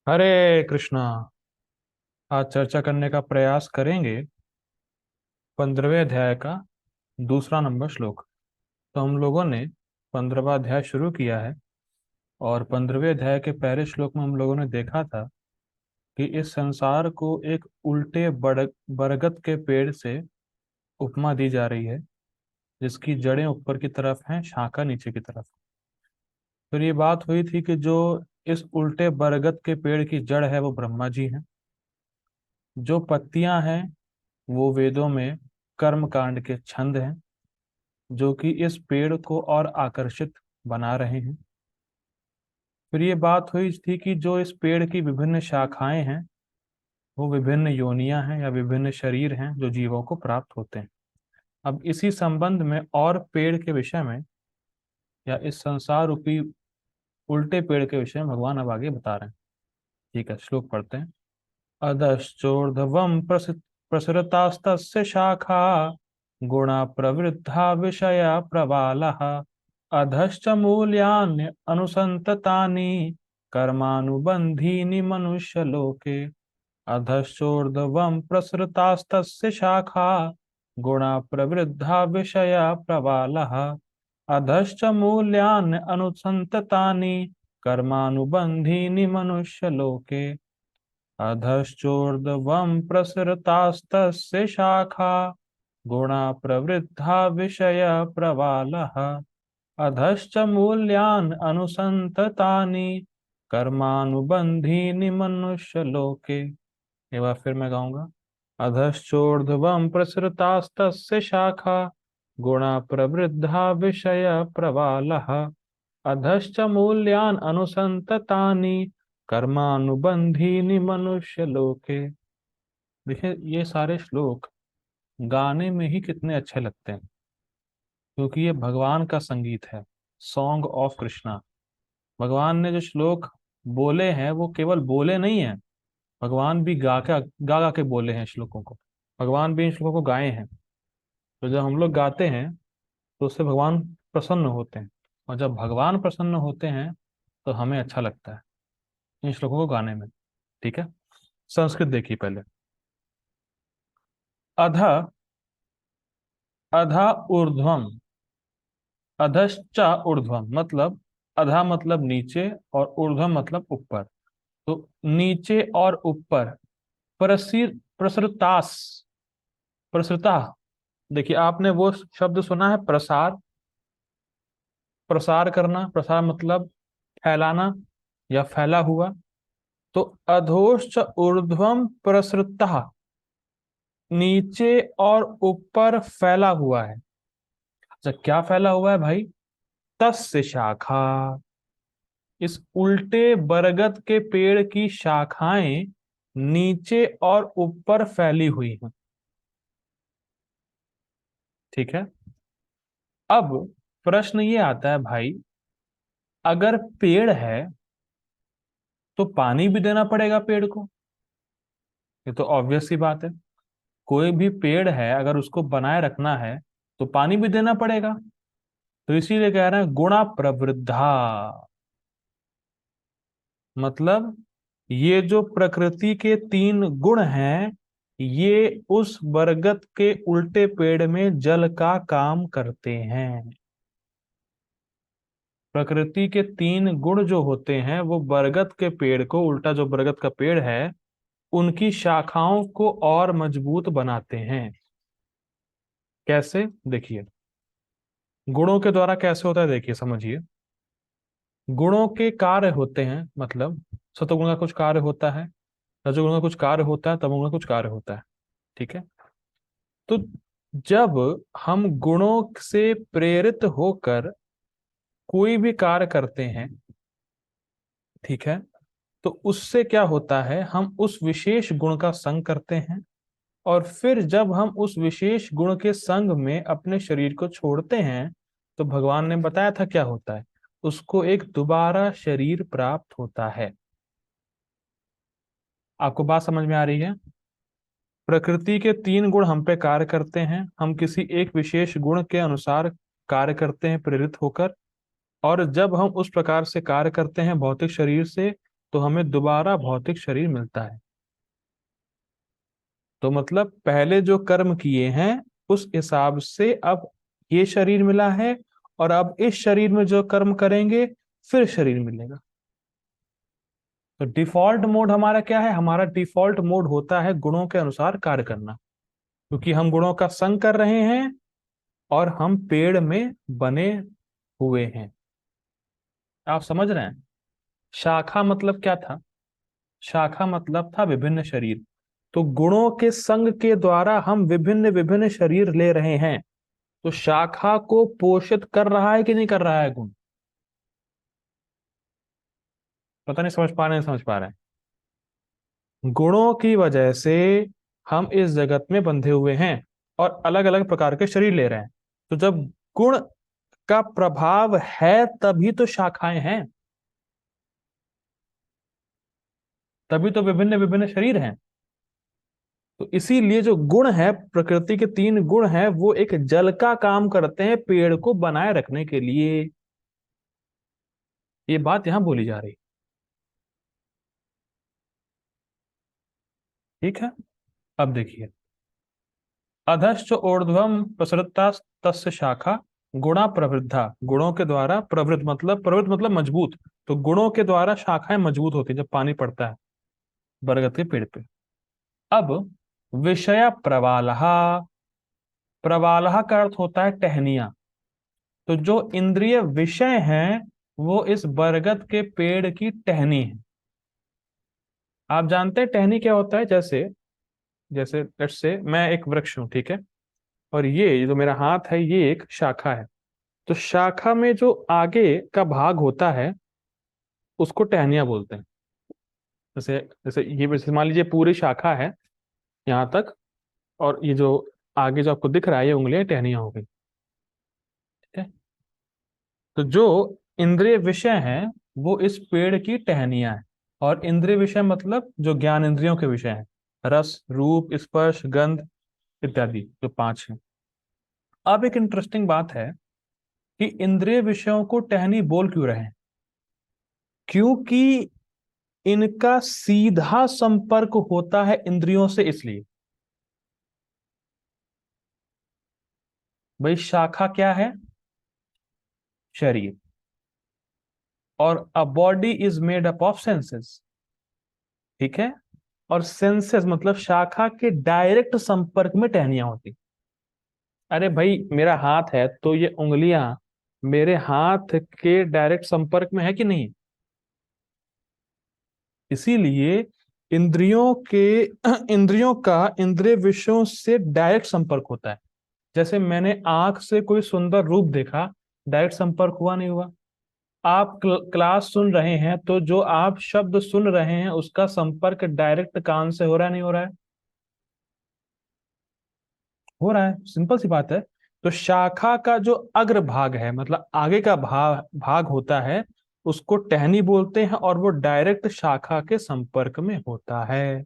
हरे कृष्णा। आज चर्चा करने का प्रयास करेंगे 15वें अध्याय का दूसरा नंबर श्लोक। तो हम लोगों ने 15वां अध्याय शुरू किया है और 15वें अध्याय के पहले श्लोक में हम लोगों ने देखा था कि इस संसार को एक उल्टे बरगद के पेड़ से उपमा दी जा रही है, जिसकी जड़ें ऊपर की तरफ हैं, शाखा नीचे की तरफ। फिर ये बात हुई थी कि जो इस उल्टे बरगद के पेड़ की जड़ है वो ब्रह्मा जी हैं। जो पत्तियां हैं वो वेदों में कर्म कांड के छंद हैं, जो कि इस पेड़ को और आकर्षित बना रहे हैं। फिर ये बात हुई थी कि जो इस पेड़ की विभिन्न शाखाएं हैं वो विभिन्न योनियां हैं या विभिन्न शरीर हैं जो जीवों को प्राप्त होते हैं। अब इसी संबंध में और पेड़ के विषय में या इस संसार रूपी उल्टे पेड़ के विषय में भगवान अब आगे बता रहे हैं। ठीक है, श्लोक पढ़ते हैं। अधश्चोर्ध्वं प्रसृतास्तस्य शाखा गुणा प्रवृद्धा विषया प्रबालः अधश्च मूल्यानि अनुसन्ततानि कर्मानुबन्धीनि मनुष्यलोके अधश्चोर्ध्वं प्रसृतास्तस्य शाखा गुणा प्रवृद्धा विषया प्रबालः अधश्च मूल्यानि अनुसन्ततानि कर्मानुबन्धीनि मनुष्यलोके अधश्चोर्ध्वं प्रसृतास्तस्य शाखा गुणा प्रवृद्धा विषय प्रवालः अधश्च मूल्यान् अनुसन्ततानि कर्मानुबन्धीनि मनुष्यलोके। एक बार फिर मैं गाऊंगा। अधश्चोर्ध्वं प्रसृतास्तस्य शाखा गुणा प्रवृद्धा विषय प्रवालः अधश्च मूल्यान् अनुसन्ततानि कर्मानुबंधीनि मनुष्य लोके। देखिए, ये सारे श्लोक गाने में ही कितने अच्छे लगते हैं, क्योंकि ये भगवान का संगीत है। Song of Krishna. भगवान ने जो श्लोक बोले हैं वो केवल बोले नहीं हैं, भगवान भी गा के बोले हैं श्लोकों को। भगवान भी इन श्लोकों को गाए हैं। तो जब हम लोग गाते हैं तो उससे भगवान प्रसन्न होते हैं, और जब भगवान प्रसन्न होते हैं तो हमें अच्छा लगता है इन श्लोकों को गाने में। ठीक है, संस्कृत देखिए पहले। अध अधा ऊर्ध्वम, अधश्च ऊर्ध्वम मतलब अधा मतलब नीचे और ऊर्ध्वम मतलब ऊपर। तो नीचे और ऊपर प्रसिर प्रसृतास, प्रसृता। देखिए, आपने वो शब्द सुना है प्रसार। प्रसार करना, प्रसार मतलब फैलाना या फैला हुआ। तो अधोश्च ऊर्ध्वम प्रसृता, नीचे और ऊपर फैला हुआ है। अच्छा, क्या फैला हुआ है भाई? तस्य शाखा, इस उल्टे बरगद के पेड़ की शाखाएं नीचे और ऊपर फैली हुई हैं। ठीक है। अब प्रश्न ये आता है भाई, अगर पेड़ है तो पानी भी देना पड़ेगा पेड़ को। ये तो ऑब्वियस सी बात है। कोई भी पेड़ है, अगर उसको बनाए रखना है तो पानी भी देना पड़ेगा। तो इसीलिए कह रहे हैं गुणा प्रवृद्धा, मतलब ये जो प्रकृति के तीन गुण हैं ये उस बरगद के उल्टे पेड़ में जल का काम करते हैं। प्रकृति के तीन गुण जो होते हैं वो बरगद के पेड़ को, उल्टा जो बरगद का पेड़ है, उनकी शाखाओं को और मजबूत बनाते हैं। कैसे? देखिए, गुणों के द्वारा कैसे होता है, देखिए समझिए। गुणों के कार्य होते हैं, मतलब सतोगुण का कुछ कार्य होता है, रजोगुण का कुछ कार्य होता है, तमोगुण का कुछ कार्य होता है। ठीक है। तो जब हम गुणों से प्रेरित होकर कोई भी कार्य करते हैं, ठीक है, तो उससे क्या होता है, हम उस विशेष गुण का संग करते हैं। और फिर जब हम उस विशेष गुण के संग में अपने शरीर को छोड़ते हैं तो भगवान ने बताया था क्या होता है, उसको एक दोबारा शरीर प्राप्त होता है। आपको बात समझ में आ रही है? प्रकृति के तीन गुण हम पे कार्य करते हैं, हम किसी एक विशेष गुण के अनुसार कार्य करते हैं प्रेरित होकर। और जब हम उस प्रकार से कार्य करते हैं भौतिक शरीर से, तो हमें दोबारा भौतिक शरीर मिलता है। तो मतलब पहले जो कर्म किए हैं उस हिसाब से अब ये शरीर मिला है, और अब इस शरीर में जो कर्म करेंगे फिर शरीर मिलेगा। तो डिफॉल्ट मोड हमारा क्या है? हमारा डिफॉल्ट मोड होता है गुणों के अनुसार कार्य करना, क्योंकि हम गुणों का संग कर रहे हैं और हम पेड़ में बने हुए हैं। आप समझ रहे हैं? शाखा मतलब क्या था? शाखा मतलब था विभिन्न शरीर। तो गुणों के संग के द्वारा हम विभिन्न विभिन्न शरीर ले रहे हैं। तो शाखा को पोषित कर रहा है कि नहीं कर रहा है गुण? पता नहीं समझ पा रहे हैं, समझ पा रहे हैं? गुणों की वजह से हम इस जगत में बंधे हुए हैं और अलग अलग प्रकार के शरीर ले रहे हैं। तो जब गुण का प्रभाव है तभी तो शाखाएं हैं, तभी तो विभिन्न विभिन्न शरीर हैं। तो इसीलिए जो गुण है, प्रकृति के 3 गुण हैं, वो एक जल का काम करते हैं पेड़ को बनाए रखने के लिए। ये बात यहां बोली जा रही। ठीक है, अब देखिए, अधश्च ऊर्ध्वम प्रसृता तस्य शाखा गुणा प्रवृद्धा। गुणों के द्वारा प्रवृत्त मतलब मजबूत। तो गुणों के द्वारा शाखाएं मजबूत होती है जब पानी पड़ता है बरगद के पेड़ पे। अब विषय प्रवालहा। प्रवालहा का अर्थ होता है टहनियां। तो जो इंद्रिय विषय हैं वो इस बरगद के पेड़ की टहनी है। आप जानते हैं टहनी क्या होता है? जैसे जैसे लेट्स से मैं एक वृक्ष हूं, ठीक है, और ये जो मेरा हाथ है ये एक शाखा है। तो शाखा में जो आगे का भाग होता है उसको टहनियां बोलते हैं। जैसे जैसे ये वैसे मान लीजिए पूरी शाखा है यहाँ तक, और ये जो आगे जो आपको दिख रहा है ये उंगलियां टहनियां हो गई। ठीक है, तो जो इंद्रिय विषय हैं वो इस पेड़ की टहनियां हैं। और इंद्रिय विषय मतलब जो ज्ञान इंद्रियों के विषय हैं, रस रूप स्पर्श गंध इत्यादि जो 5 हैं। अब एक इंटरेस्टिंग बात है कि इंद्रिय विषयों को टहनी बोल क्यों रहे हैं? क्योंकि इनका सीधा संपर्क होता है इंद्रियों से, इसलिए। भाई शाखा क्या है? शरीर। और a body is made up of senses. ठीक है, और सेंसेस मतलब शाखा के डायरेक्ट संपर्क में टहनियां होती। अरे भाई मेरा हाथ है तो ये उंगलियां मेरे हाथ के डायरेक्ट संपर्क में है कि नहीं? इसीलिए इंद्रियों के इंद्रियों का इंद्रिय विषयों से डायरेक्ट संपर्क होता है। जैसे मैंने आंख से कोई सुंदर रूप देखा, डायरेक्ट संपर्क हुआ नहीं हुआ? आप क्लास सुन रहे हैं तो जो आप शब्द सुन रहे हैं उसका संपर्क डायरेक्ट कान से हो रहा है नहीं हो रहा है? हो रहा है, सिंपल सी बात है। तो शाखा का जो अग्र भाग है मतलब आगे का भाग भाग होता है उसको टहनी बोलते हैं, और वो डायरेक्ट शाखा के संपर्क में होता है।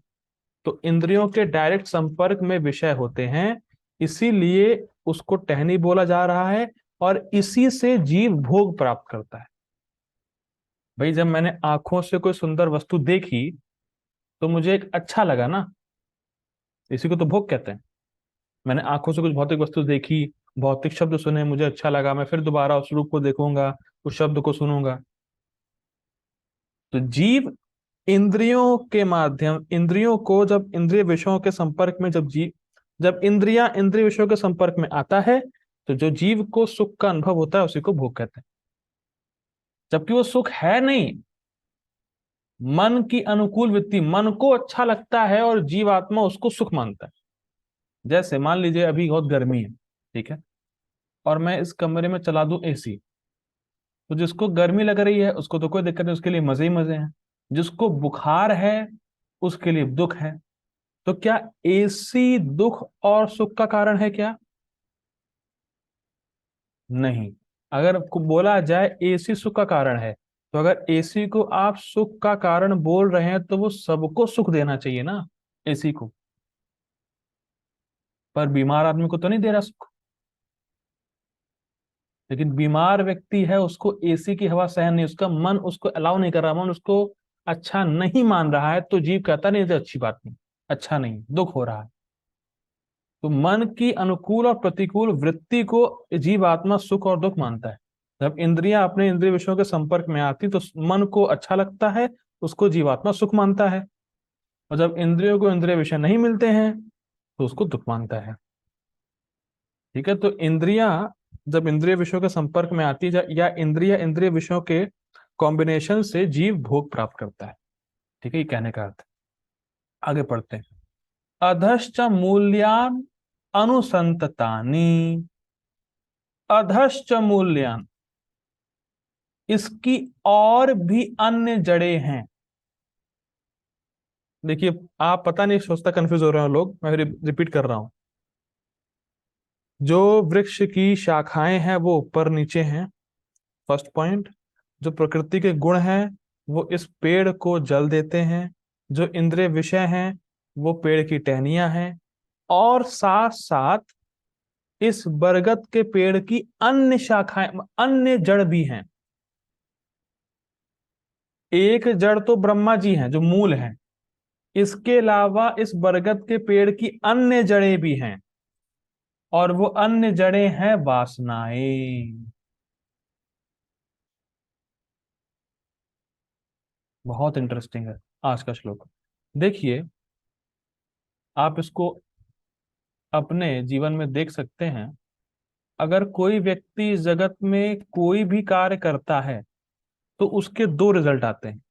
तो इंद्रियों के डायरेक्ट संपर्क में विषय होते हैं, इसीलिए उसको टहनी बोला जा रहा है। और इसी से जीव भोग प्राप्त करता है। भाई जब मैंने आंखों से कोई सुंदर वस्तु देखी तो मुझे एक अच्छा लगा ना, इसी को तो भोग कहते हैं। मैंने आंखों से कुछ भौतिक वस्तु देखी, भौतिक शब्द सुने, मुझे अच्छा लगा, मैं फिर दोबारा उस रूप को देखूंगा, उस शब्द को सुनूंगा। तो जीव इंद्रियों के माध्यम, इंद्रियों को जब इंद्रिय विषयों के संपर्क में जब इंद्रियां इंद्रिय विषयों के संपर्क में आता है तो जो जीव को सुख का अनुभव होता है उसी को भोग कहते हैं। जबकि वो सुख है नहीं, मन की अनुकूल वृत्ति, मन को अच्छा लगता है और जीवात्मा उसको सुख मानता है। जैसे मान लीजिए अभी बहुत गर्मी है, ठीक है, और मैं इस कमरे में चला दूं एसी, तो जिसको गर्मी लग रही है उसको तो कोई दिक्कत नहीं, उसके लिए मजे ही मजे हैं। जिसको बुखार है उसके लिए दुख है। तो क्या एसी दुख और सुख का कारण है क्या? नहीं। अगर बोला जाए एसी सुख का कारण है, तो अगर एसी को आप सुख का कारण बोल रहे हैं तो वो सबको सुख देना चाहिए ना, एसी को। पर बीमार आदमी को तो नहीं दे रहा सुख। लेकिन बीमार व्यक्ति है उसको एसी की हवा सहन नहीं, उसका मन उसको अलाउ नहीं कर रहा, मन उसको अच्छा नहीं मान रहा है तो जीव कहता नहीं, तो अच्छी बात नहीं, अच्छा नहीं, दुख हो रहा है। तो मन की अनुकूल और प्रतिकूल वृत्ति को जीव आत्मा सुख और दुख मानता है। जब इंद्रियां अपने इंद्रिय विषयों के संपर्क में आती तो मन को अच्छा लगता है, उसको जीवात्मा सुख मानता है। और जब इंद्रियों को इंद्रिय विषय नहीं मिलते हैं तो उसको दुख मानता है। ठीक है, तो इंद्रियां जब इंद्रिय विषयों के संपर्क में आती है या इंद्रिय इंद्रिय विषयों के कॉम्बिनेशन से जीव भोग प्राप्त करता है। ठीक है, ये कहने का अर्थ है। आगे पढ़ते हैं। अधश्च मूल्यान अनुसंततानि। अधश्च मूल्यान, इसकी और भी अन्य जड़ें हैं। देखिए, आप पता नहीं सोचता, कंफ्यूज हो रहे हो लोग, मैं रिपीट कर रहा हूं। जो वृक्ष की शाखाएं हैं वो ऊपर नीचे हैं, फर्स्ट पॉइंट। जो प्रकृति के गुण हैं वो इस पेड़ को जल देते हैं। जो इंद्रिय विषय हैं वो पेड़ की टहनियां हैं। और साथ साथ इस बरगद के पेड़ की अन्य शाखाएं, अन्य जड़ भी हैं। एक जड़ तो ब्रह्मा जी हैं जो मूल हैं, इसके अलावा इस बरगद के पेड़ की अन्य जड़ें भी हैं। और वो अन्य जड़ें हैं वासनाएं। बहुत इंटरेस्टिंग है आज का श्लोक। देखिए, आप इसको अपने जीवन में देख सकते हैं। अगर कोई व्यक्ति इस जगत में कोई भी कार्य करता है तो उसके दो रिजल्ट आते हैं।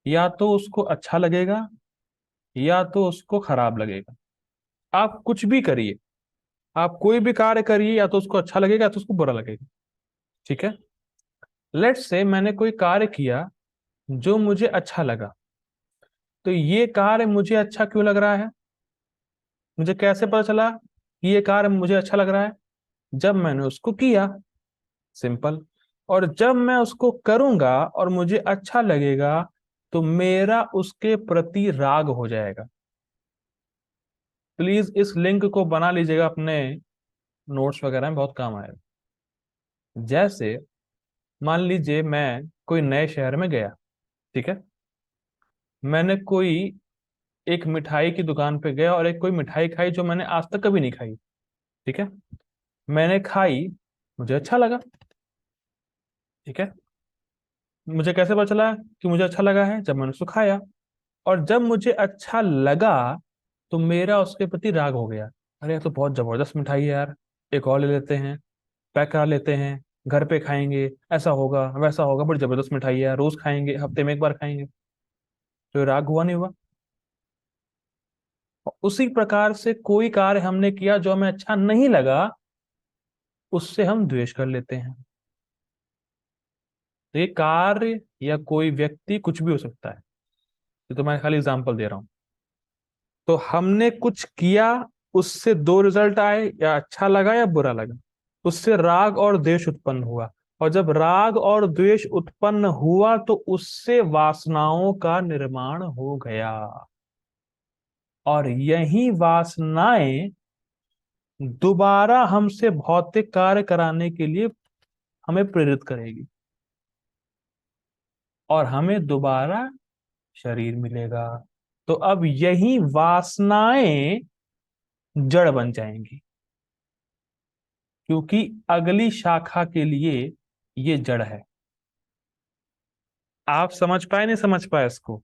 या तो उसको अच्छा लगेगा या तो उसको खराब लगेगा। आप कुछ भी करिए, आप कोई भी कार्य करिए, या तो उसको अच्छा लगेगा या तो उसको बुरा लगेगा। ठीक है, लेट्स से मैंने कोई कार्य किया जो मुझे अच्छा लगा। तो ये कार्य मुझे अच्छा क्यों लग रहा है? मुझे कैसे पता चला कि ये कार्य मुझे अच्छा लग रहा है? जब मैंने उसको किया, सिंपल। और जब मैं उसको करूंगा और मुझे अच्छा लगेगा तो मेरा उसके प्रति राग हो जाएगा। प्लीज इस लिंक को बना लीजिएगा, अपने नोट्स वगैरह में बहुत काम आएगा। जैसे मान लीजिए मैं कोई नए शहर में गया। ठीक है, मैंने कोई एक मिठाई की दुकान पे गया और एक कोई मिठाई खाई जो मैंने आज तक कभी नहीं खाई। ठीक है, मैंने खाई, मुझे अच्छा लगा। ठीक है, मुझे कैसे पता चला कि मुझे अच्छा लगा है? जब मैंने उसको खाया। और जब मुझे अच्छा लगा तो मेरा उसके प्रति राग हो गया। अरे ये तो बहुत जबरदस्त मिठाई है यार, एक और ले लेते हैं, पैक करा लेते हैं, घर पे खाएंगे, ऐसा होगा वैसा होगा, बड़ी जबरदस्त मिठाई है यार, रोज खाएंगे, हफ्ते में एक बार खाएंगे। तो राग हुआ नहीं हुआ? उसी प्रकार से कोई कार्य हमने किया जो हमें अच्छा नहीं लगा, उससे हम द्वेष कर लेते हैं। तो ये कार्य या कोई व्यक्ति कुछ भी हो सकता है, ये तो मैं खाली एग्जांपल दे रहा हूं। तो हमने कुछ किया, उससे दो रिजल्ट आए, या अच्छा लगा या बुरा लगा। उससे राग और द्वेष उत्पन्न हुआ। और जब राग और द्वेष उत्पन्न हुआ तो उससे वासनाओं का निर्माण हो गया। और यही वासनाएं दोबारा हमसे भौतिक कार्य कराने के लिए हमें प्रेरित करेगी। और हमें दोबारा शरीर मिलेगा। तो अब यही वासनाएं जड़ बन जाएंगी, क्योंकि अगली शाखा के लिए ये जड़ है। आप समझ पाए नहीं समझ पाए इसको?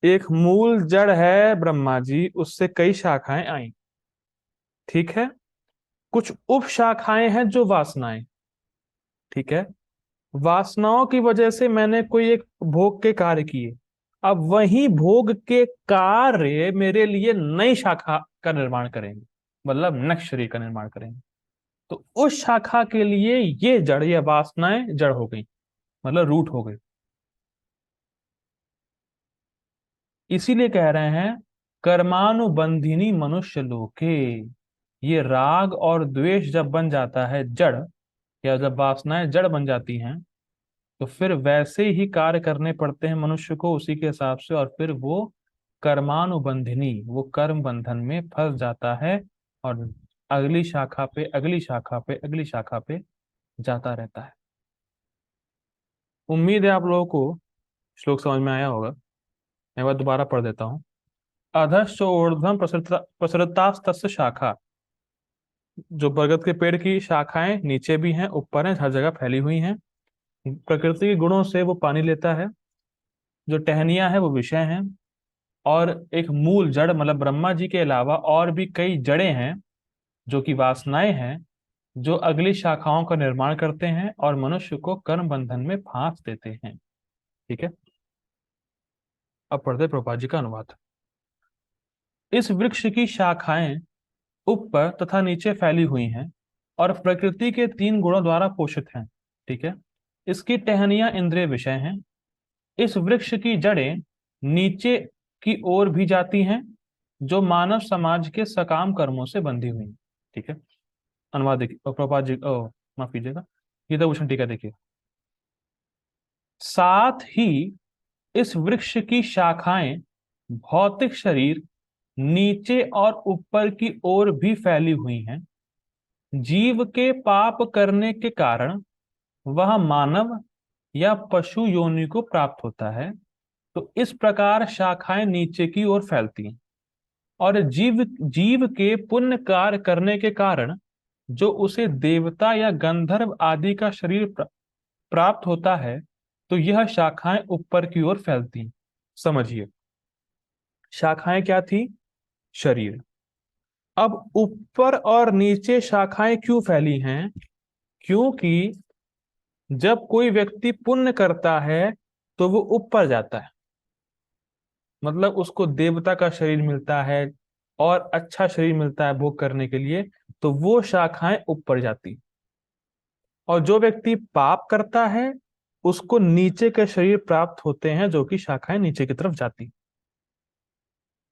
एक मूल जड़ है ब्रह्मा जी, उससे कई शाखाएं आई। ठीक है, कुछ उप शाखाएं हैं जो वासनाएं। ठीक है, वासनाओं की वजह से मैंने कोई एक भोग के कार्य किए। अब वही भोग के कार्य मेरे लिए नई शाखा का निर्माण करेंगे, मतलब नेक्स्ट शरीर का निर्माण करेंगे। तो उस शाखा के लिए ये जड़ या वासनाएं जड़ हो गई, मतलब रूट हो गई। इसीलिए कह रहे हैं कर्मानुबंधिनी मनुष्य लोके। ये राग और द्वेष जब बन जाता है जड़, या जब वासनाएं जड़ बन जाती हैं, तो फिर वैसे ही कार्य करने पड़ते हैं मनुष्य को उसी के हिसाब से। और फिर वो कर्मानुबंधिनी, वो कर्म बंधन में फंस जाता है। और अगली शाखा पे अगली शाखा पे अगली शाखा पे जाता रहता है। उम्मीद है आप लोगों को श्लोक समझ में आया होगा। मैं बार दोबारा पढ़ देता हूँ। अधश्च ऊर्ध्वं प्रसृतास्तस्य शाखा। जो बरगद के पेड़ की शाखाएं नीचे भी हैं, ऊपर हैं, हर जगह फैली हुई हैं। प्रकृति के गुणों से वो पानी लेता है। जो टहनियां है वो विषय हैं। और एक मूल जड़ मतलब ब्रह्मा जी के अलावा और भी कई जड़ें हैं जो कि वासनाएं हैं, जो अगली शाखाओं का निर्माण करते हैं और मनुष्य को कर्म बंधन में फांस देते हैं। ठीक है, अब पढ़ते हैं प्रभुपाद जी का अनुवाद। इस वृक्ष की शाखाएं ऊपर तथा नीचे फैली हुई हैं और प्रकृति के तीन गुणों द्वारा पोषित हैं। ठीक है, इसकी टहनियां इंद्रिय विषय हैं। इस वृक्ष की जड़ें नीचे की ओर भी जाती हैं, जो मानव समाज के सकाम कर्मों से बंधी हुई हैं। ठीक है, अनुवाद देखिए प्रभुपाद जी, माफ कीजिएगा, गीता भूषण टीका देखिए। साथ ही इस वृक्ष की शाखाएं भौतिक शरीर नीचे और ऊपर की ओर भी फैली हुई हैं। जीव के पाप करने के कारण वह मानव या पशु योनि को प्राप्त होता है। तो इस प्रकार शाखाएं नीचे की ओर फैलती हैं और जीव जीव के पुण्य कार्य करने के कारण जो उसे देवता या गंधर्व आदि का शरीर प्राप्त होता है, तो यह शाखाएं ऊपर की ओर फैलती हैं। समझिए, शाखाएं क्या थी? शरीर। अब ऊपर और नीचे शाखाएं क्यों फैली हैं? क्योंकि जब कोई व्यक्ति पुण्य करता है तो वो ऊपर जाता है, मतलब उसको देवता का शरीर मिलता है और अच्छा शरीर मिलता है भोग करने के लिए, तो वो शाखाएं ऊपर जाती। और जो व्यक्ति पाप करता है उसको नीचे के शरीर प्राप्त होते हैं, जो कि शाखाएं नीचे की तरफ जाती।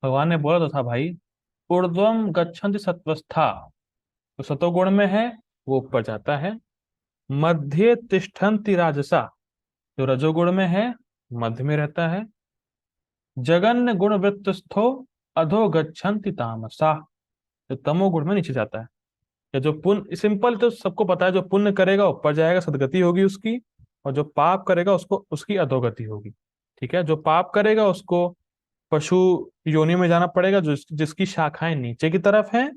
भगवान ने बोला तो था भाई, ऊर्ध्वम गच्छन्ति सत्वस्था। तो सतोगुण में है वो ऊपर जाता है। मध्य तिष्ठन्ति राजसा। जो रजोगुण में है मध्य में रहता है। जगन्य गुण वृत्तस्थो अधो गच्छन्ति तामसा। जो तमोगुण में नीचे जाता है। या जो पुण्य, सिंपल तो सबको पता है, जो पुण्य करेगा ऊपर जाएगा, सदगति होगी उसकी। और जो पाप करेगा उसको उसकी अधोगति होगी। ठीक है, जो पाप करेगा उसको पशु योनि में जाना पड़ेगा, जो जिसकी शाखाएं नीचे की तरफ हैं।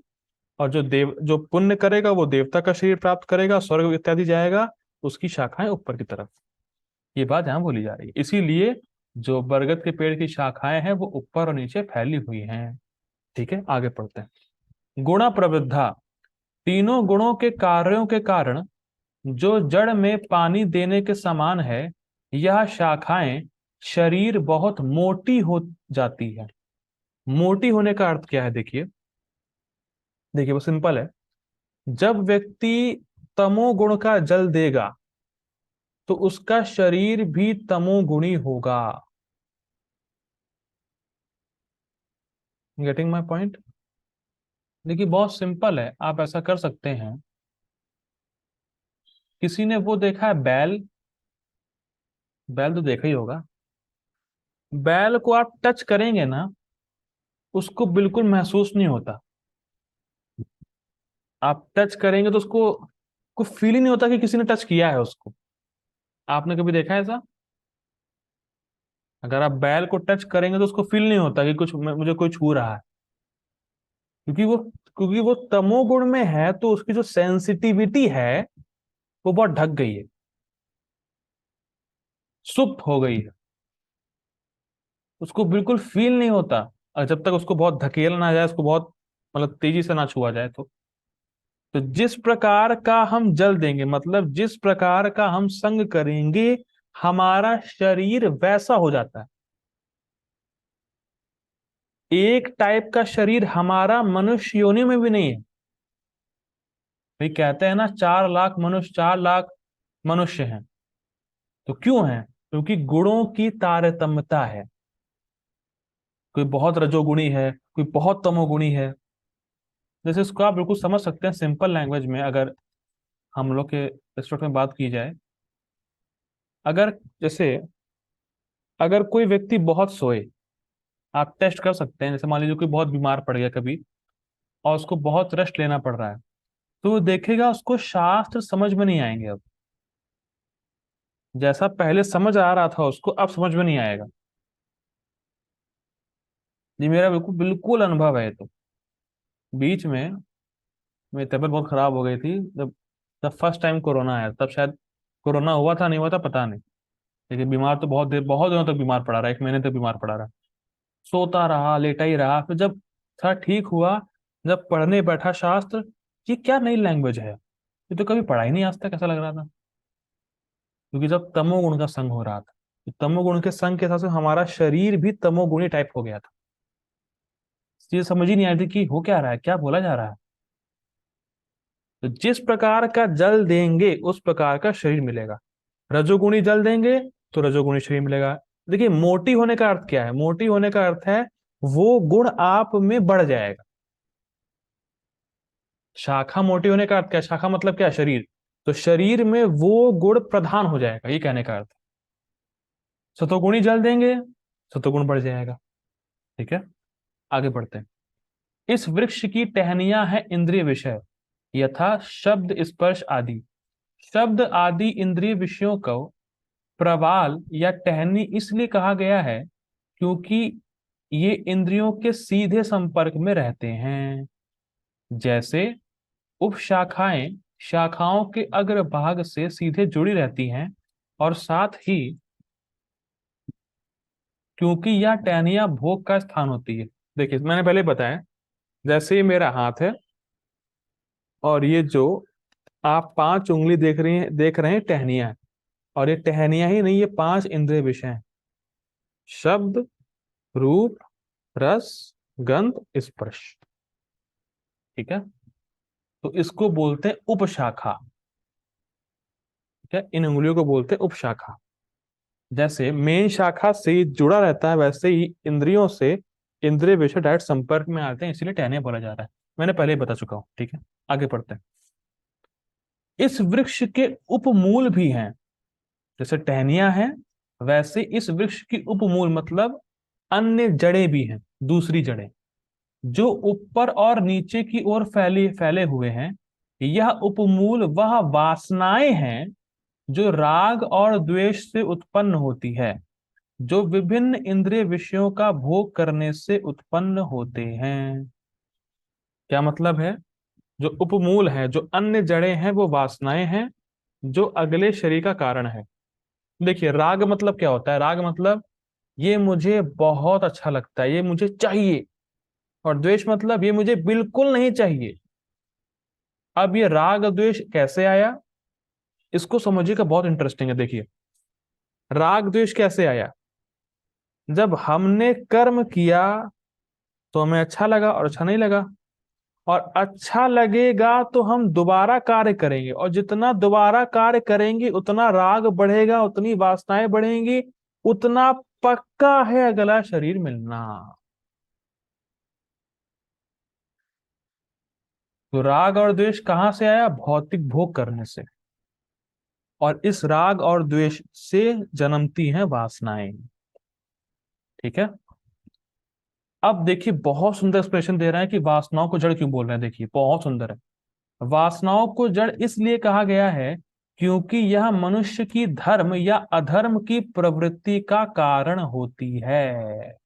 और जो पुण्य करेगा वो देवता का शरीर प्राप्त करेगा, स्वर्ग इत्यादि जाएगा, उसकी शाखाएं ऊपर की तरफ। ये बात यहाँ बोली जा रही है। इसीलिए जो बरगद के पेड़ की शाखाएं हैं वो ऊपर और नीचे फैली हुई हैं। ठीक है, आगे पढ़ते हैं। गुण प्रवृद्धा। तीनों गुणों के कार्यों के कारण जो जड़ में पानी देने के समान है, यह शाखाएं शरीर बहुत मोटी हो जाती है। मोटी होने का अर्थ क्या है? देखिए देखिए, वो सिंपल है। जब व्यक्ति तमोगुण का जल देगा तो उसका शरीर भी तमोगुणी होगा। Getting my point? देखिए बहुत सिंपल है, आप ऐसा कर सकते हैं। किसी ने वो देखा है बैल? बैल तो देखा ही होगा। बैल को आप टच करेंगे ना, उसको बिल्कुल महसूस नहीं होता। आप टच करेंगे तो उसको को फील ही नहीं होता कि किसी ने टच किया है उसको। आपने कभी देखा है ऐसा? अगर आप बैल को टच करेंगे तो उसको फील नहीं होता कि कुछ मुझे कोई छू रहा है। क्योंकि वो क्योंकि वो तमोगुण में है, तो उसकी जो सेंसिटिविटी है वो बहुत ढक गई है, सुप्त हो गई है। उसको बिल्कुल फील नहीं होता। और जब तक उसको बहुत धकेला ना जाए, उसको बहुत मतलब तेजी से ना छुआ जाए। तो जिस प्रकार का हम जल देंगे, मतलब जिस प्रकार का हम संग करेंगे, हमारा शरीर वैसा हो जाता है। एक टाइप का शरीर हमारा मनुष्य योनि में भी नहीं है। भाई कहते हैं ना, 4 लाख मनुष्य, 4 लाख मनुष्य हैं। तो क्यों है? क्योंकि गुणों की तारतम्यता है। कोई बहुत रजोगुणी है, कोई बहुत तमोगुणी है। जैसे इसको आप बिल्कुल समझ सकते हैं सिंपल लैंग्वेज में, अगर हम लोग के रेस्टोरेंट में बात की जाए। अगर जैसे अगर कोई व्यक्ति बहुत सोए, आप टेस्ट कर सकते हैं। जैसे मान लीजिए कोई बहुत बीमार पड़ गया कभी और उसको बहुत रेस्ट लेना पड़ रहा है, तो वो देखेगा उसको शास्त्र समझ में नहीं आएंगे अब। जैसा पहले समझ आ रहा था उसको, अब समझ में नहीं आएगा। ये मेरा बिल्कुल बिल्कुल अनुभव है। तो बीच में मेरी तबीयत बहुत खराब हो गई थी, जब जब फर्स्ट टाइम कोरोना आया, तब शायद कोरोना हुआ था नहीं हुआ था पता नहीं, लेकिन बीमार तो बहुत दिनों तक बीमार पड़ा रहा, 1 महीने तक बीमार पड़ा रहा। सोता रहा, लेटा ही रहा। फिर जब थोड़ा ठीक हुआ, जब पढ़ने बैठा शास्त्र, ये क्या नई लैंग्वेज है, ये तो कभी पढ़ा ही नहीं आज तक, ऐसा लग रहा था। क्योंकि जब तमोगुण का संग हो रहा था, तो तमोगुण के संग के हिसाब से हमारा शरीर भी तमोगुणी टाइप हो गया था। ये समझ ही नहीं आ रही थी कि हो क्या रहा है, क्या बोला जा रहा है। तो जिस प्रकार का जल देंगे उस प्रकार का शरीर मिलेगा। रजोगुणी जल देंगे तो रजोगुणी शरीर मिलेगा। देखिए, मोटी होने का अर्थ क्या है? मोटी होने का अर्थ है वो गुण आप में बढ़ जाएगा। शाखा मोटी होने का अर्थ क्या है? शाखा मतलब क्या है? शरीर। तो शरीर में वो गुण प्रधान हो जाएगा, ये कहने का अर्थ। सतोगुणी जल देंगे, सतोगुण बढ़ जाएगा। ठीक है, आगे बढ़ते हैं। इस वृक्ष की टहनियां है इंद्रिय विषय, यथा शब्द स्पर्श आदि। शब्द आदि इंद्रिय विषयों को प्रवाल या टहनी इसलिए कहा गया है क्योंकि ये इंद्रियों के सीधे संपर्क में रहते हैं। जैसे उपशाखाएं शाखाओं के अग्रभाग से सीधे जुड़ी रहती हैं, और साथ ही क्योंकि यह टहनियां भोग का स्थान होती है। देखिए, मैंने पहले बताया, जैसे ये मेरा हाथ है, और ये जो आप 5 उंगली देख रहे हैं टहनियां हैं। और ये टहनियां ही नहीं, ये 5 इंद्रिय विषय हैं। शब्द, रूप, रस, गंध, स्पर्श। ठीक है, तो इसको बोलते हैं उपशाखा। ठीक है, इन उंगलियों को बोलते हैं उपशाखा। जैसे मेन शाखा से जुड़ा रहता है, वैसे ही इंद्रियों से इंद्रिय विषय डायरेक्ट संपर्क में आते हैं, इसीलिए टहनियां बोला जा रहा है। मैंने पहले ही बता चुका हूं। ठीक है, आगे पढ़ते हैं। इस वृक्ष के उपमूल भी हैं। जैसे टहनियां हैं, वैसे इस वृक्ष की उपमूल मतलब अन्य जड़ें भी हैं, दूसरी जड़ें जो ऊपर और नीचे की ओर फैले फैले हुए हैं। यह उपमूल वह वासनाएं हैं जो राग और द्वेष से उत्पन्न होती है, जो विभिन्न इंद्रिय विषयों का भोग करने से उत्पन्न होते हैं। क्या मतलब है? जो उपमूल है, जो अन्य जड़ें हैं, वो वासनाएं हैं जो अगले शरीर का कारण है। देखिए, राग मतलब क्या होता है? राग मतलब ये मुझे बहुत अच्छा लगता है, ये मुझे चाहिए। और द्वेष मतलब ये मुझे बिल्कुल नहीं चाहिए। अब ये राग द्वेष कैसे आया, इसको समझिएगा, बहुत इंटरेस्टिंग है। देखिए, राग द्वेष कैसे आया? जब हमने कर्म किया तो हमें अच्छा लगा और अच्छा नहीं लगा, और अच्छा लगेगा तो हम दोबारा कार्य करेंगे, और जितना दोबारा कार्य करेंगे उतना राग बढ़ेगा, उतनी वासनाएं बढ़ेंगी, उतना पक्का है अगला शरीर मिलना। तो राग और द्वेष कहां से आया? भौतिक भोग करने से। और इस राग और द्वेष से जन्मती हैं वासनाएं। ठीक है, अब देखिए, बहुत सुंदर एक्सप्रेशन दे रहा है कि वासनाओं को जड़ क्यों बोल रहे हैं। देखिए, बहुत सुंदर है। वासनाओं को जड़ इसलिए कहा गया है क्योंकि यह मनुष्य की धर्म या अधर्म की प्रवृत्ति का कारण होती है।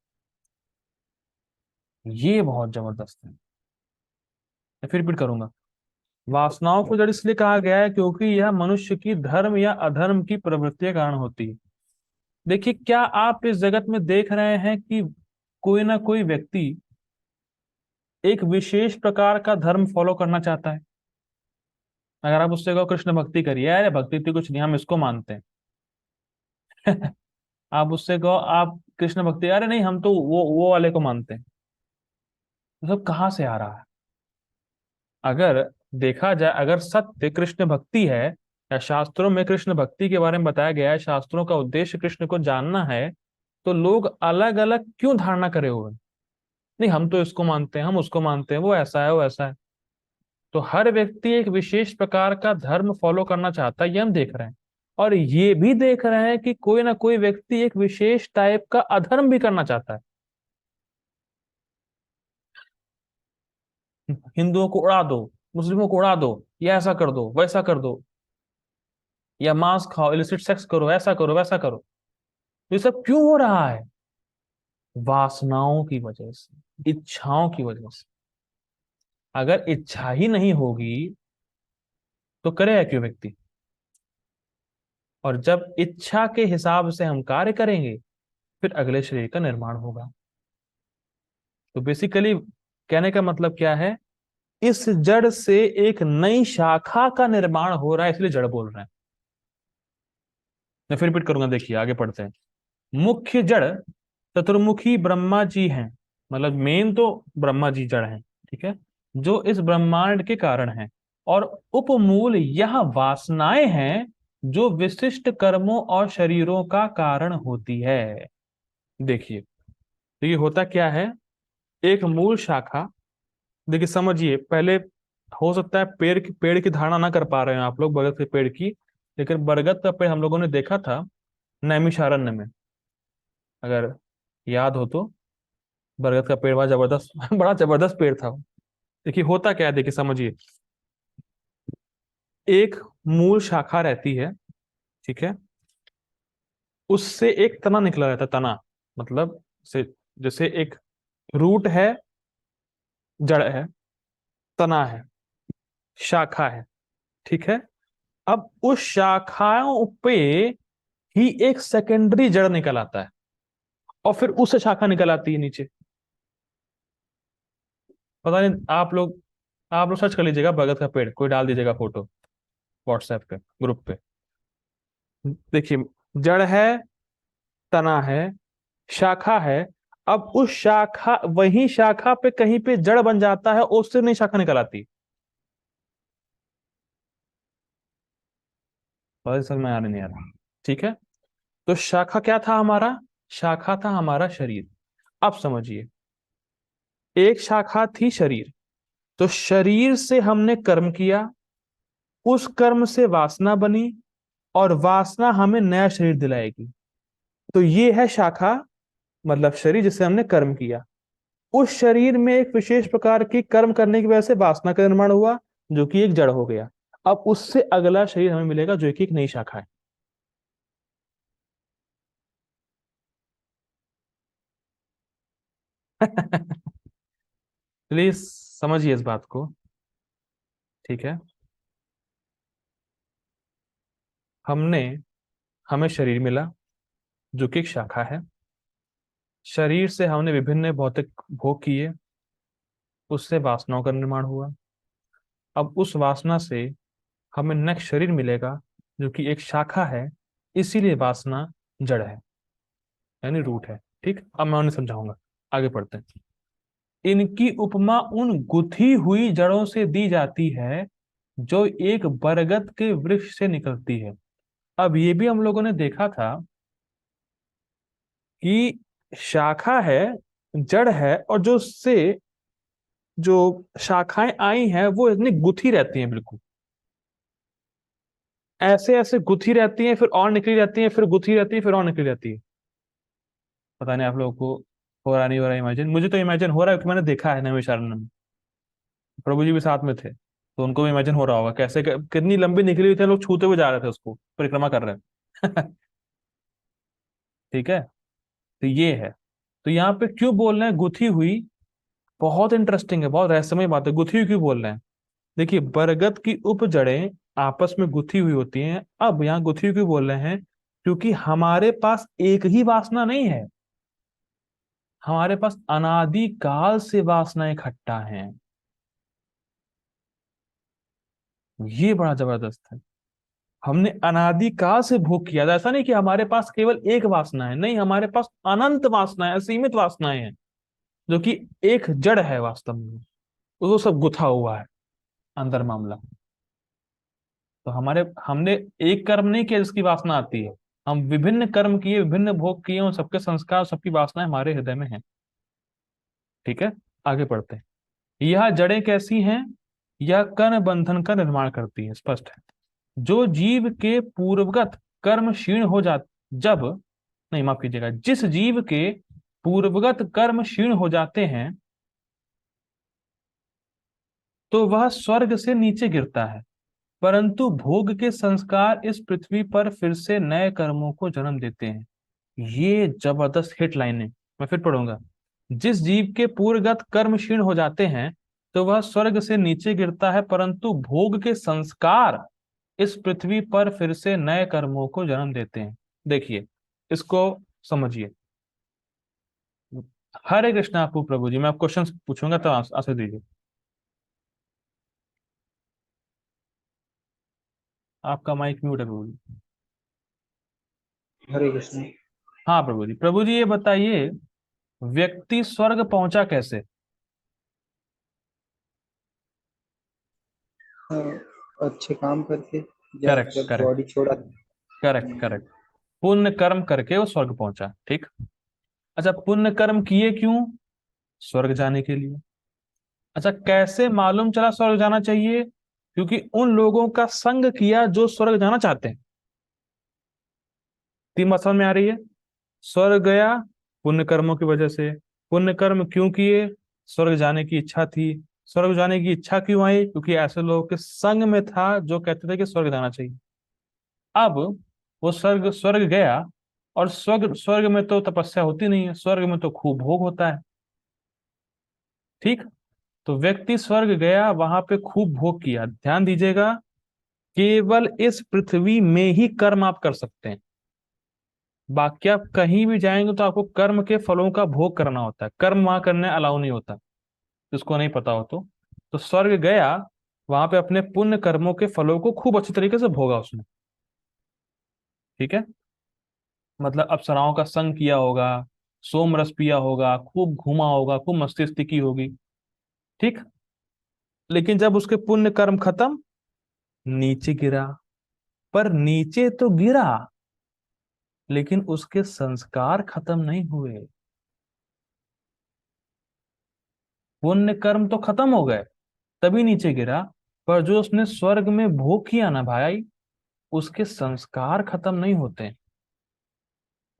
ये बहुत जबरदस्त है। मैं फिर रिपीट करूंगा। वासनाओं को जड़ इसलिए कहा गया है क्योंकि यह मनुष्य की धर्म या अधर्म की प्रवृत्ति के कारण होती है। देखिए, क्या आप इस जगत में देख रहे हैं कि कोई ना कोई व्यक्ति एक विशेष प्रकार का धर्म फॉलो करना चाहता है? अगर आप उससे कहो कृष्ण भक्ति करिए, अरे भक्ति तो कुछ नहीं, हम इसको मानते हैं। आप उससे कहो आप कृष्ण भक्ति, अरे नहीं हम तो वो वाले को मानते हैं। तो सब कहाँ से आ रहा है? अगर देखा जाए, अगर सत्य कृष्ण भक्ति है, या शास्त्रों में कृष्ण भक्ति के बारे में बताया गया है, शास्त्रों का उद्देश्य कृष्ण को जानना है, तो लोग अलग अलग क्यों धारणा करे हुए हैं? नहीं हम तो इसको मानते हैं, हम उसको मानते हैं, वो ऐसा है वो ऐसा है। तो हर व्यक्ति एक विशेष प्रकार का धर्म फॉलो करना चाहता है, ये हम देख रहे हैं। और ये भी देख रहे हैं कि कोई ना कोई व्यक्ति एक विशेष टाइप का अधर्म भी करना चाहता है। हिंदुओं को उड़ा दो, मुस्लिमों को उड़ा दो, ये ऐसा कर दो, वैसा कर दो। या मांस खाओ, इलिसिट सेक्स करो, ऐसा करो वैसा करो। तो ये सब क्यों हो रहा है? वासनाओं की वजह से, इच्छाओं की वजह से। अगर इच्छा ही नहीं होगी तो करेगा क्यों व्यक्ति? और जब इच्छा के हिसाब से हम कार्य करेंगे फिर अगले शरीर का निर्माण होगा। तो बेसिकली कहने का मतलब क्या है? इस जड़ से एक नई शाखा का निर्माण हो रहा है, इसलिए जड़ बोल रहे हैं। मैं फिर रिपीट करूंगा, देखिए आगे पढ़ते हैं। मुख्य जड़ चतुर्मुखी ब्रह्मा जी हैं। मतलब मेन तो ब्रह्मा जी जड़ हैं, ठीक है, जो इस ब्रह्मांड के कारण हैं। और उपमूल यह वासनाएं हैं जो विशिष्ट कर्मों और शरीरों का कारण होती है। देखिए, तो ये होता क्या है? एक मूल शाखा। देखिए समझिए पहले, हो सकता है पेड़ की धारणा ना कर पा रहे हैं आप लोग बरगद के पेड़ की, लेकिन बरगद का पेड़ हम लोगों ने देखा था नैमिषारण्य में, अगर याद हो तो। बरगद का पेड़ बड़ा जबरदस्त बड़ा जबरदस्त पेड़ था वो। देखिए होता क्या है, देखिए समझिए। एक मूल शाखा रहती है, ठीक है, उससे एक तना निकला रहता है, तना मतलब से, जैसे एक रूट है, जड़ है, तना है, शाखा है, ठीक है। अब उस शाखाओं पे ही एक सेकेंडरी जड़ निकल आता है, और फिर उससे शाखा निकल आती है नीचे। पता नहीं, आप लोग सर्च कर लीजिएगा बरगद का पेड़, कोई डाल दीजिएगा फोटो व्हाट्सएप पे, ग्रुप पे। देखिए, जड़ है, तना है, शाखा है। अब उस शाखा, वही शाखा पे कहीं पे जड़ बन जाता है और उससे नई शाखा निकल आती है। पता समझ में आ रहा नहीं आ रहा? ठीक है। तो शाखा क्या था हमारा? शाखा था हमारा शरीर। अब समझिए, एक शाखा थी शरीर। तो शरीर से हमने कर्म किया, उस कर्म से वासना बनी, और वासना हमें नया शरीर दिलाएगी। तो ये है शाखा, मतलब शरीर जिससे हमने कर्म किया। उस शरीर में एक विशेष प्रकार की कर्म करने की वजह से वासना का निर्माण हुआ, जो कि एक जड़ हो गया। अब उससे अगला शरीर हमें मिलेगा जो कि एक नई शाखा है। प्लीज समझिए इस बात को, ठीक है। हमने हमें शरीर मिला जो कि एक शाखा है। शरीर से हमने विभिन्न भौतिक भोग किए, उससे वासनाओं का निर्माण हुआ। अब उस वासना से हमें नेक्स्ट शरीर मिलेगा जो कि एक शाखा है, इसीलिए वासना जड़ है, यानी रूट है। ठीक, अब मैं उन्हें समझाऊंगा, आगे पढ़ते हैं। इनकी उपमा उन गुथी हुई जड़ों से दी जाती है जो एक बरगद के वृक्ष से निकलती है। अब ये भी हम लोगों ने देखा था कि शाखा है, जड़ है, और जो उससे जो शाखाएं आई हैं वो इतनी गुथी रहती हैं, बिल्कुल ऐसे ऐसे गुथी रहती हैं, फिर और निकली रहती हैं, फिर गुथी रहती है, फिर और निकली रहती है। पता नहीं आप लोगों को हो रहा नहीं हो रहा इमेजिन? मुझे तो इमेजिन हो रहा है, क्योंकि मैंने देखा है नैमिषारण्य में। प्रभु जी भी साथ में थे, तो उनको भी इमेजिन हो रहा होगा कैसे कितनी लंबी निकली हुई थी, लोग छूते हुए जा रहे थे उसको, परिक्रमा कर रहे हैं। ठीक है। तो ये है। तो यहाँ पे क्यों बोल रहे हैं गुथी हुई? बहुत इंटरेस्टिंग है, बहुत रहस्यमय बात है। गुथी हुई क्यों बोल रहे हैं? देखिए, बरगद की उपजड़ें आपस में गुथी हुई होती हैं। अब यहाँ गुथी हुई क्यों बोल रहे हैं? क्योंकि हमारे पास एक ही वासना नहीं है, हमारे पास अनादि काल से वासनाएं इकट्ठा हैं। ये बड़ा जबरदस्त है। हमने अनादि काल से भोग किया था। ऐसा नहीं कि हमारे पास केवल एक वासना है, नहीं, हमारे पास अनंत वासनाएं, असीमित वासनाएं हैं, जो कि एक जड़ है वास्तव में। वो सब गुथा हुआ है अंदर मामला। तो हमारे हमने एक कर्म नहीं किया जिसकी वासना आती है। हम विभिन्न कर्म किए, विभिन्न भोग किए, और सबके संस्कार, सबकी वासनाएं हमारे हृदय में हैं। ठीक है, आगे पढ़ते हैं। यह जड़ें कैसी हैं? यह कण बंधन का निर्माण करती है, स्पष्ट है। जो जीव के पूर्वगत कर्म क्षीण हो जा जब नहीं, माफ कीजिएगा, जिस जीव के पूर्वगत कर्म क्षीण हो जाते हैं तो वह स्वर्ग से नीचे गिरता है। परंतु भोग के संस्कार इस पृथ्वी पर फिर से नए कर्मों को जन्म देते हैं। ये जबरदस्त हिट लाइन है, मैं फिर पढ़ूंगा। जिस जीव के पूर्वगत कर्म क्षीण हो जाते हैं तो वह स्वर्ग से नीचे गिरता है, परंतु भोग के संस्कार इस पृथ्वी पर फिर से नए कर्मों को जन्म देते हैं। देखिए, इसको समझिए। हरे कृष्णा आपको प्रभु जी, मैं आप क्वेश्चन पूछूंगा तो आंसर दीजिए। आपका माइक म्यूट है प्रभु जी। हरे कृष्ण। हाँ प्रभु जी, प्रभु जी ये बताइए, व्यक्ति स्वर्ग पहुंचा कैसे? अच्छे काम करके, या करेक्ट जब करेक्ट। बॉडी छोड़ा। Correct correct. पुण्य कर्म करके वो स्वर्ग पहुंचा, ठीक। अच्छा, पुण्य कर्म किए क्यों? स्वर्ग जाने के लिए। अच्छा, कैसे मालूम चला स्वर्ग जाना चाहिए? क्योंकि उन लोगों का संग किया जो स्वर्ग जाना चाहते हैं। तीन बात समझ में आ रही है? स्वर्ग गया पुण्य कर्मों की वजह से। पुण्य कर्म क्यों किए? स्वर्ग जाने की इच्छा थी। स्वर्ग जाने की इच्छा क्यों आई? क्योंकि ऐसे लोगों के संग में था जो कहते थे कि स्वर्ग जाना चाहिए। अब वो स्वर्ग स्वर्ग गया, और स्वर्ग स्वर्ग में तो तपस्या होती नहीं है, स्वर्ग में तो खूब भोग होता है, ठीक। तो व्यक्ति स्वर्ग गया, वहां पे खूब भोग किया। ध्यान दीजिएगा, केवल इस पृथ्वी में ही कर्म आप कर सकते हैं। बाकी आप कहीं भी जाएंगे तो आपको कर्म के फलों का भोग करना होता है, कर्म वहां करने अलाउ नहीं होता। जिसको नहीं पता हो तो स्वर्ग गया, वहां पे अपने पुण्य कर्मों के फलों को खूब अच्छी तरीके से भोगा उसने, ठीक है। मतलब अप्सराओं का संग किया होगा, सोम रस पिया होगा, खूब घूमा होगा, खूब मस्ती की होगी, ठीक। लेकिन जब उसके पुण्य कर्म खत्म, नीचे गिरा। पर नीचे तो गिरा, लेकिन उसके संस्कार खत्म नहीं हुए। पुण्य कर्म तो खत्म हो गए, तभी नीचे गिरा। पर जो उसने स्वर्ग में भोग किया ना भाई, उसके संस्कार खत्म नहीं होते।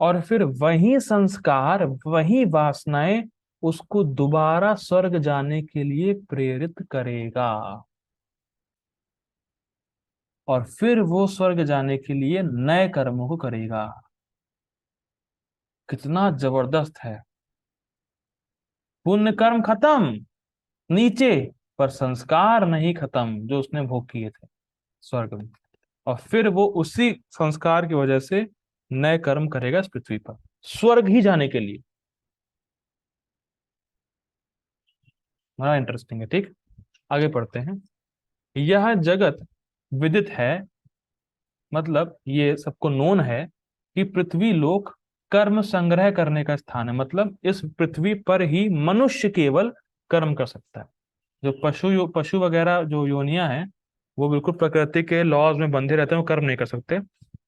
और फिर वही संस्कार, वही वासनाएं उसको दोबारा स्वर्ग जाने के लिए प्रेरित करेगा। और फिर वो स्वर्ग जाने के लिए नए कर्मों को करेगा। कितना जबरदस्त है। पुण्य कर्म खत्म नीचे, पर संस्कार नहीं खत्म जो उसने भोग किए थे स्वर्ग में। और फिर वो उसी संस्कार की वजह से नए कर्म करेगा इस पृथ्वी पर, स्वर्ग ही जाने के लिए। बड़ा इंटरेस्टिंग है, ठीक। आगे पढ़ते हैं। यह जगत विदित है, मतलब ये सबको नोन है कि पृथ्वी लोक कर्म संग्रह करने का स्थान है। मतलब इस पृथ्वी पर ही मनुष्य केवल कर्म कर सकता है। जो पशु वगैरह जो योनियां हैं, वो बिल्कुल प्रकृति के लॉज में बंधे रहते हैं, वो कर्म नहीं कर सकते।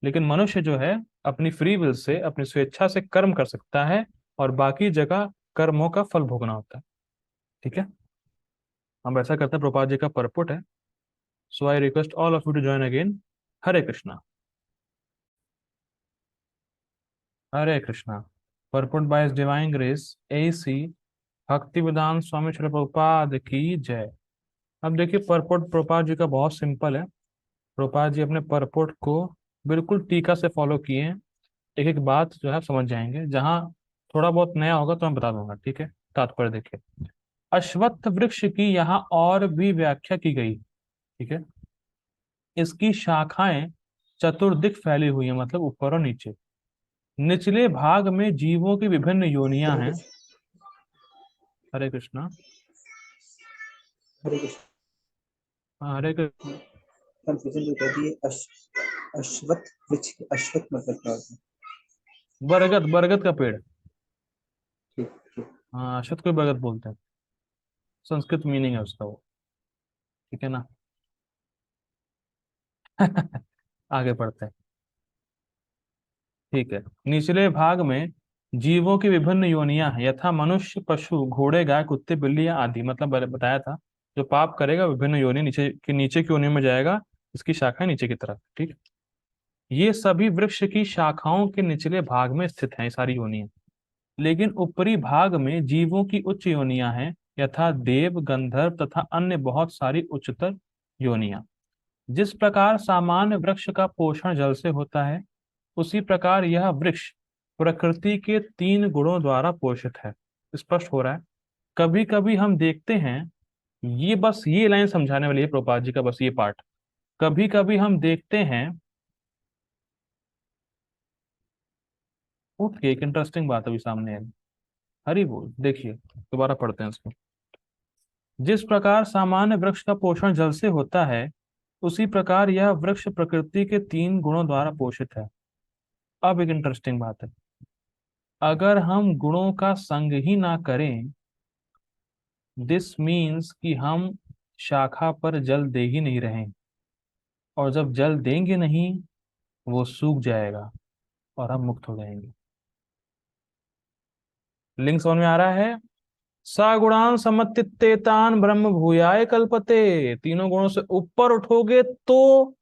लेकिन मनुष्य जो है, अपनी फ्री विल से, अपनी स्वेच्छा से कर्म कर सकता है, और बाकी जगह कर्मों का फल भोगना होता है, ठीक है। हम ऐसा करते हैं, प्रभुपाद जी का परपुट है। So I request all of you to join again. Hare Krishna. Hare Krishna. Purport by divine grace AC Bhaktivedanta Swami Shri Prabhupada की जय। अब देखिए, परपुट प्रभुपाद जी का बहुत सिंपल है। प्रभुपाद जी अपने परपोर्ट को बिल्कुल टीका से फॉलो किए हैं। एक एक बात जो है आप समझ जाएंगे, जहां थोड़ा बहुत नया होगा तो मैं बता दूंगा, ठीक है। तात्पर्य देखिए, अश्वत्थ वृक्ष की यहाँ और भी व्याख्या की गई, ठीक है। इसकी शाखाएं चतुर्दिक फैली हुई है, मतलब ऊपर और नीचे। निचले भाग में जीवों की विभिन्न योनियां हरे हैं। कृष्ण। हरे कृष्णा। हरे कृष्ण। हाँ, हरे कृष्ण। कंफ्यूजन जो कर दिए, अश्वत्थ वृक्ष के अश्वत्थ मतलब क्या होता है? बरगद, बरगद का पेड़। ठीक ठीक। हाँ, अश्वत्थ को बरगद बोलते हैं, संस्कृत मीनिंग है उसका वो, ठीक है ना। आगे पढ़ते हैं, ठीक है। निचले भाग में जीवों की विभिन्न योनियां हैं, यथा मनुष्य, पशु, घोड़े, गाय, कुत्ते, बिल्लियां आदि। मतलब बताया था, जो पाप करेगा विभिन्न योनि, नीचे की योनि में जाएगा। इसकी शाखाएं नीचे की तरफ, ठीक। ये सभी वृक्ष की शाखाओं के निचले भाग में स्थित हैं, ये सारी योनियां। लेकिन ऊपरी भाग में जीवों की उच्च योनियां हैं, यथा देव, गंधर्व तथा अन्य बहुत सारी उच्चतर योनियां। जिस प्रकार सामान्य वृक्ष का पोषण जल से होता है, उसी प्रकार यह वृक्ष प्रकृति के 3 गुणों द्वारा पोषित है। स्पष्ट हो रहा है। कभी कभी हम देखते हैं, ये बस ये लाइन समझाने वाली है प्रभुपाद जी का, बस ये पार्ट। कभी कभी हम देखते हैं, उठ के एक इंटरेस्टिंग बात अभी सामने आई। हरी बोल, देखिए दोबारा पढ़ते हैं इसको। जिस प्रकार सामान्य वृक्ष का पोषण जल से होता है, उसी प्रकार यह वृक्ष प्रकृति के 3 गुणों द्वारा पोषित है। अब एक इंटरेस्टिंग बात है, अगर हम गुणों का संग ही ना करें, दिस मीन्स कि हम शाखा पर जल दे ही नहीं रहे, और जब जल देंगे नहीं, वो सूख जाएगा और हम मुक्त हो जाएंगे। लिंक समझ में आ रहा है? सागुणान समतित्तेतान ब्रह्म भूयाय कल्पते, 3 गुणों से ऊपर उठोगे तो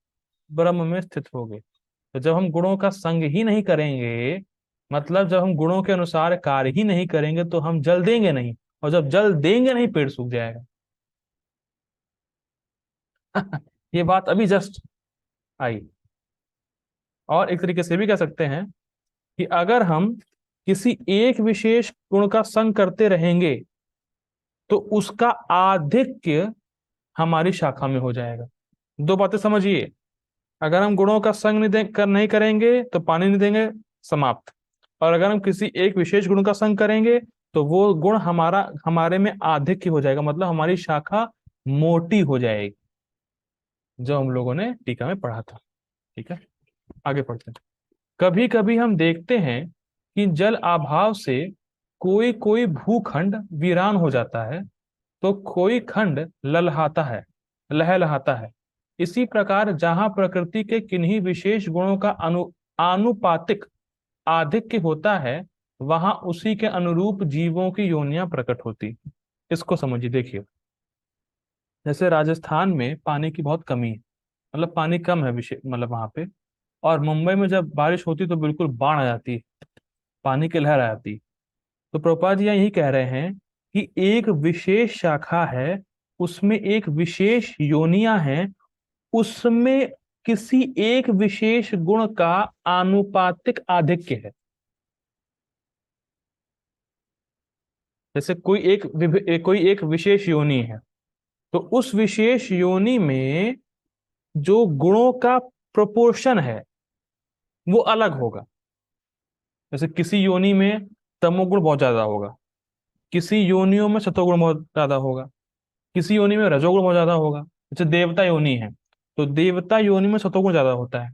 ब्रह्म में स्थित होगे। तो जब हम गुणों का संग ही नहीं करेंगे, मतलब जब हम गुणों के अनुसार कार्य ही नहीं करेंगे, तो हम जल देंगे नहीं, और जब जल देंगे नहीं, पेड़ सूख जाएगा। ये बात अभी जस्ट आई। और एक तरीके से भी कह सकते हैं कि अगर हम किसी एक विशेष गुण का संग करते रहेंगे, तो उसका आधिक्य हमारी शाखा में हो जाएगा। दो बातें समझिए, अगर हम गुणों का संग नहीं करेंगे तो पानी नहीं देंगे, समाप्त। और अगर हम किसी एक विशेष गुण का संग करेंगे, तो वो गुण हमारे में आधिक्य हो जाएगा, मतलब हमारी शाखा मोटी हो जाएगी, जो हम लोगों ने टीका में पढ़ा था। ठीक है, आगे पढ़ते हैं। कभी कभी हम देखते हैं कि जल अभाव से कोई कोई भूखंड वीरान हो जाता है, तो कोई खंड लहलहाता है। इसी प्रकार जहां प्रकृति के किन्हीं विशेष गुणों का आनुपातिक आधिक्य होता है, वहां उसी के अनुरूप जीवों की योनियां प्रकट होती। इसको समझिए, देखिए। जैसे राजस्थान में पानी की बहुत कमी है, मतलब पानी कम है विशेष, मतलब वहां पे। और मुंबई में जब बारिश होती तो बिल्कुल बाढ़ आ जाती है, पानी की लहर आ जाती। तो प्रभुपाद जी यहाँ यही कह रहे हैं कि एक विशेष शाखा है, उसमें एक विशेष योनियां हैं, उसमें किसी एक विशेष गुण का आनुपातिक आधिक्य है। जैसे कोई एक विशेष योनि है, तो उस विशेष योनि में जो गुणों का प्रोपोर्शन है, वो अलग होगा। जैसे किसी योनि में तमोगुण बहुत ज्यादा होगा, किसी योनियों में सतोगुण बहुत ज्यादा होगा, किसी योनि में रजोगुण बहुत ज्यादा होगा। जैसे देवता योनि है, तो देवता योनि में सतोगुण ज्यादा होता है,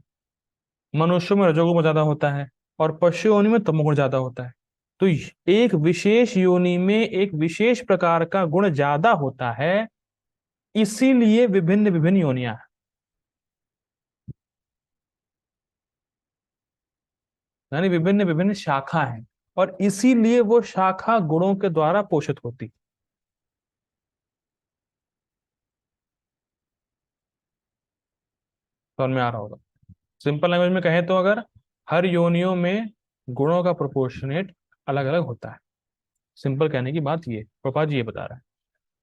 मनुष्यों में रजोगुण ज्यादा होता है, और पशु योनि में तमोगुण ज्यादा होता है। तो एक विशेष योनि में एक विशेष प्रकार का गुण ज्यादा होता है, इसीलिए विभिन्न विभिन्न योनियां हैं, यानी विभिन्न विभिन्न शाखा हैं, और इसीलिए वो शाखा गुणों के द्वारा पोषित होती। समझ में आ रहा होगा? सिंपल लैंग्वेज में कहें तो, अगर हर योनियों में गुणों का प्रोपोर्शनेट अलग अलग होता है। सिंपल कहने की बात ये पापा जी ये बता रहा है।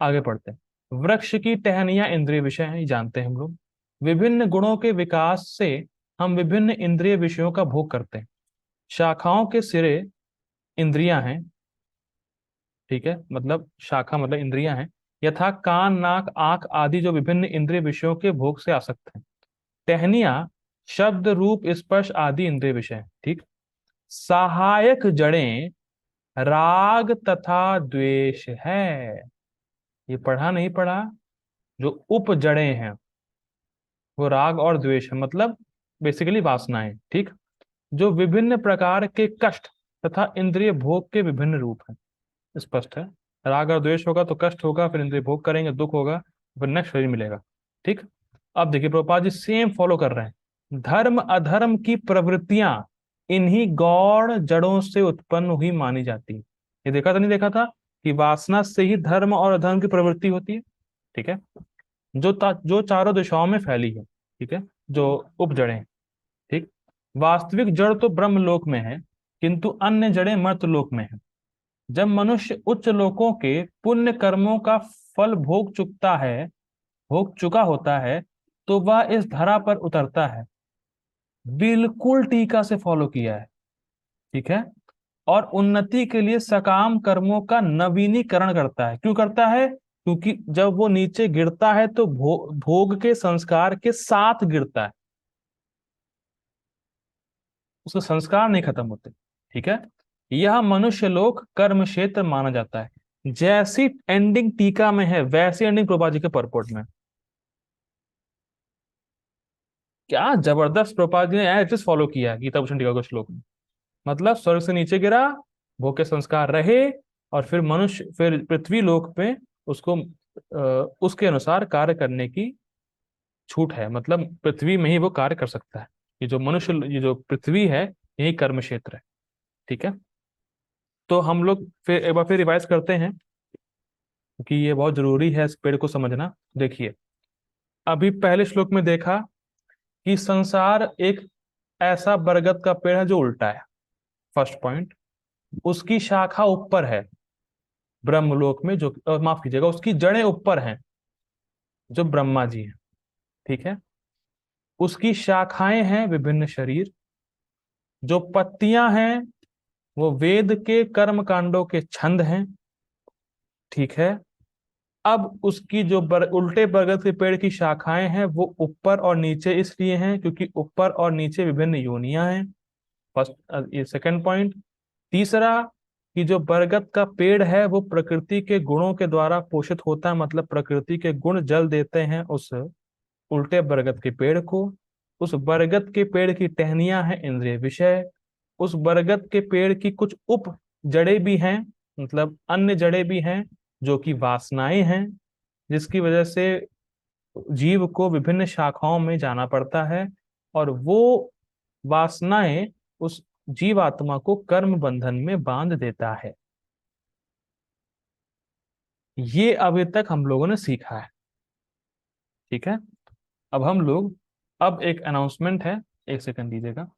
आगे पढ़ते हैं। वृक्ष की टहनियां इंद्रिय विषय हैं, ये जानते हैं हम लोग। विभिन्न गुणों के विकास से हम विभिन्न इंद्रिय विषयों का भोग करते हैं। शाखाओं के सिरे इंद्रियां हैं, ठीक है, मतलब शाखा मतलब इंद्रियां हैं, यथा कान नाक आंख आदि, जो विभिन्न इंद्रिय विषयों के भोग से आसक्त हैं। टहनियां शब्द रूप स्पर्श आदि इंद्रिय विषय हैं, ठीक। सहायक जड़ें राग तथा द्वेष है। ये पढ़ा नहीं पढ़ा? जो उप जड़ें हैं वो राग और द्वेष है, मतलब बेसिकली वासनाएं, ठीक। जो विभिन्न प्रकार के कष्ट तथा इंद्रिय भोग के विभिन्न रूप हैं। स्पष्ट है, राग और द्वेष होगा तो कष्ट होगा, फिर इंद्रिय भोग करेंगे, दुख होगा, फिर नेक्स्ट शरीर मिलेगा, ठीक। अब देखिए प्रभुपाद जी सेम फॉलो कर रहे हैं। धर्म अधर्म की प्रवृत्तियां इन्हीं गौण जड़ों से उत्पन्न हुई मानी जाती है। ये देखा था नहीं देखा था कि वासना से ही धर्म और अधर्म की प्रवृत्ति होती है, ठीक है, जो चारों दिशाओं में फैली है, ठीक है, जो उपजड़ें, ठीक। वास्तविक जड़ तो ब्रह्म लोक में है, किंतु अन्य जड़ें मर्त लोक में है। जब मनुष्य उच्च लोकों के पुण्य कर्मों का फल भोग चुका होता है, तो वह इस धरा पर उतरता है, बिल्कुल टीका से फॉलो किया है, ठीक है। और उन्नति के लिए सकाम कर्मों का नवीनीकरण करता है। क्यों करता है? क्योंकि जब वो नीचे गिरता है तो भोग के संस्कार के साथ गिरता है, उसके संस्कार नहीं खत्म होते, ठीक है। यह मनुष्य लोक कर्म क्षेत्र माना जाता है। जैसी एंडिंग टीका में है वैसी एंडिंग प्रभुपाद जी के परपोर्ट में। क्या जबरदस्त प्रभुपाद जी ने एज फॉलो किया है गीता भूषण टीका के श्लोक में। मतलब स्वर्ग से नीचे गिरा, भोग के संस्कार रहे, और फिर मनुष्य, फिर पृथ्वी लोक पे उसको उसके अनुसार कार्य करने की छूट है। मतलब पृथ्वी में ही वो कार्य कर सकता है। ये जो मनुष्य, ये जो पृथ्वी है, यही कर्म क्षेत्र है, ठीक है। तो हम लोग फिर एक बार फिर रिवाइज करते हैं, क्योंकि ये बहुत जरूरी है इस पेड़ को समझना। देखिए, अभी पहले श्लोक में देखा कि संसार एक ऐसा बरगद का पेड़ है जो उल्टा है, फर्स्ट पॉइंट। उसकी शाखा ऊपर है ब्रह्मलोक में, जो माफ कीजिएगा, उसकी जड़ें ऊपर हैं जो ब्रह्मा जी हैं, ठीक है। उसकी शाखाएं हैं विभिन्न शरीर, जो पत्तियां हैं वो वेद के कर्म कांडों के छंद हैं, ठीक है। अब उसकी जो उल्टे बरगद के पेड़ की शाखाएं हैं वो ऊपर और नीचे इसलिए हैं क्योंकि ऊपर और नीचे विभिन्न योनियां हैं। फर्स्ट, ये सेकंड पॉइंट। तीसरा, कि जो बरगद का पेड़ है वो प्रकृति के गुणों के द्वारा पोषित होता है, मतलब प्रकृति के गुण जल देते हैं उस उल्टे बरगद के पेड़ को। उस बरगद के पेड़ की टहनियां हैं इंद्रिय विषय। उस बरगद के पेड़ की कुछ उप जड़ें भी हैं, मतलब अन्य जड़ें भी हैं, जो कि वासनाएं हैं, जिसकी वजह से जीव को विभिन्न शाखाओं में जाना पड़ता है। और वो वासनाएं उस जीवात्मा को कर्म बंधन में बांध देता है। ये अभी तक हम लोगों ने सीखा है, ठीक है। अब हम लोग, अब एक अनाउंसमेंट है, एक सेकंड दीजिएगा।